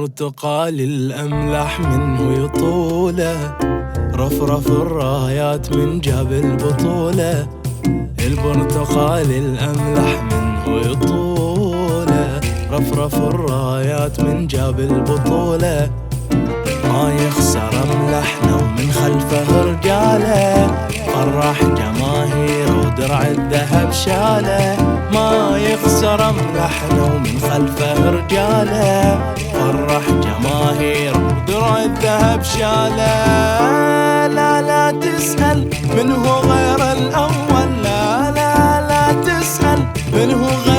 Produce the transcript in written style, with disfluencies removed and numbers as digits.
البرتقال الأملح منه يطوله، رفرف الرايات من جاب البطولة. البرتقال الأملح منه يطوله، رفرف الرايات من جاب البطولة. ما يخسر ملحنا ومن خلفه رجاله، فرح جماهير ودرع الذهب شاله. ما يخسر ملحنا ومن خلفه رجاله، فرح جماهير ودرع الذهب شاله. لا لا تسأل من هو غير الأول، لا لا لا تسأل من هو غير